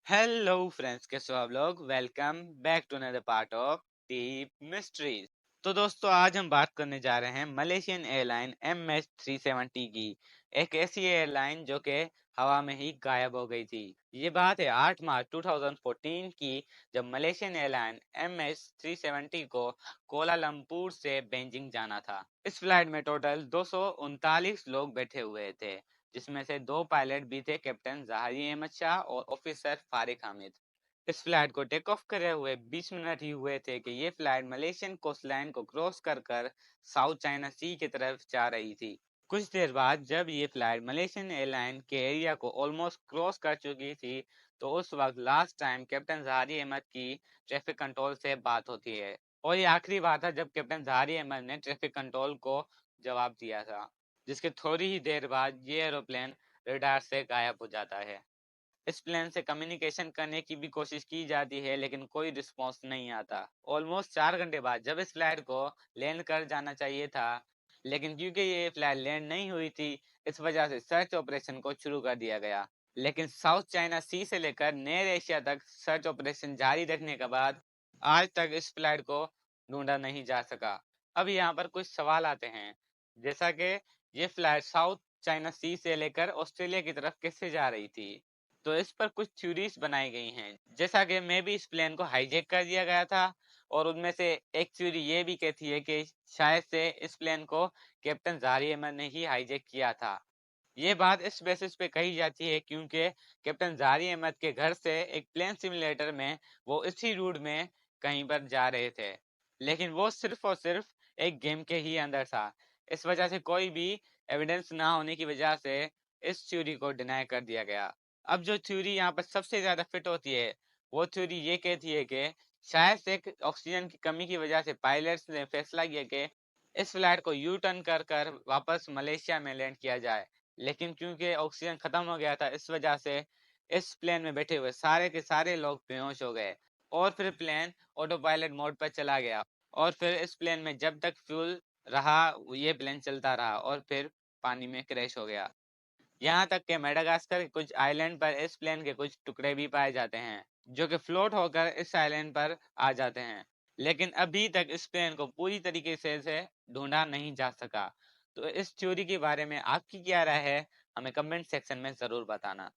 Hello friends, कैसे हो आप लोग। Welcome back to another part of deep mysteries. तो दोस्तों, आज हम बात करने जा रहे हैं मलेशियन एयरलाइन MH370 की। एक ऐसी एयरलाइन जो कि हवा में ही गायब हो गई थी। ये बात है 8 मार्च 2014 की, जब मलेशियन एयरलाइन MH370 को कोलालमपुर से बेजिंग जाना था। इस फ्लाइट में टोटल 239 लोग बैठे हुए थे, जिसमें से 2 पायलट भी थे, कैप्टन जहारी अहमद शाह और ऑफिसर फारिक हामिद। इस फ्लाइट को टेक ऑफ करे हुए 20 मिनट ही हुए थे कि ये फ्लाइट मलेशियन कोस्टलाइन को क्रॉस कर साउथ चाइना सी की तरफ जा रही थी। कुछ देर बाद जब ये फ्लाइट मलेशियन एयरलाइन के एरिया को ऑलमोस्ट क्रॉस कर चुकी थी, तो उस वक्त last time captain Jahari Ahmad की ट्रैफिक कंट्रोल से बात होती है। और ये आखिरी बार था जब कैप्टन जहारी अहमद ने ट्रैफिक कंट्रोल को जवाब दिया था, जिसके थोड़ी ही देर बाद ये एरोप्लेन रडार से गायब हो जाता है। इस प्लेन से कम्युनिकेशन करने की भी कोशिश की जाती है, लेकिन कोई रिस्पांस नहीं आता। ऑलमोस्ट 4 घंटे बाद जब इस फ्लाइट को लैंड कर जाना चाहिए था, लेकिन क्योंकि ये फ्लाइट लैंड नहीं हुई थी, इस वजह से सर्च ऑपरेशन को शुरू कर दिया गया। लेकिन साउथ चाइना सी से लेकर नियर एशिया तक सर्च ऑपरेशन जारी रखने के बाद आज तक इस फ्लाइट को ढूंढा नहीं जा सका। अब यहाँ पर कुछ सवाल आते हैं, जैसा कि ये फ्लाइट साउथ चाइना सी से लेकर ऑस्ट्रेलिया की तरफ कैसे जा रही थी। तो इस पर कुछ थ्योरीज बनाई गई हैं, जैसा कि मे भी इस प्लेन को हाईजैक कर दिया गया था। और उनमें से एक थ्योरी ये भी कहती है कि शायद से इस प्लेन को कैप्टन जहारी अहमद ने ही हाईजैक किया था। ये बात इस बेसिस पे कही जाती है क्योंकि कैप्टन जहारी अहमद के घर से एक प्लेन सिमुलेटर में वो इसी रूट में कहीं पर जा रहे थे, लेकिन वो सिर्फ और सिर्फ एक गेम के ही अंदर था। इस वजह से कोई भी एविडेंस ना होने की वजह से इस थ्योरी को डिनाई कर दिया गया। अब जो थ्योरी यहाँ पर सबसे ज्यादा फिट होती है, वो थ्योरी ये कहती है कि शायद से ऑक्सीजन की कमी की वजह से पायलट्स ने फैसला किया कि इस फ्लाइट को यू टर्न कर वापस मलेशिया में लैंड किया जाए। लेकिन क्योंकि ऑक्सीजन खत्म हो गया था, इस वजह से इस प्लेन में बैठे हुए सारे के सारे लोग बेहोश हो गए। और फिर प्लेन ऑटो पायलट मोड पर चला गया। और फिर इस प्लेन में जब तक फ्यूल रहा, ये प्लेन चलता रहा और फिर पानी में क्रैश हो गया। यहाँ तक कि मेडागास्कर के कुछ आइलैंड पर इस प्लेन के कुछ टुकड़े भी पाए जाते हैं, जो कि फ्लोट होकर इस आइलैंड पर आ जाते हैं। लेकिन अभी तक इस प्लेन को पूरी तरीके से ढूंढा नहीं जा सका। तो इस थ्योरी के बारे में आपकी क्या राय है, हमें कमेंट सेक्शन में जरूर बताना।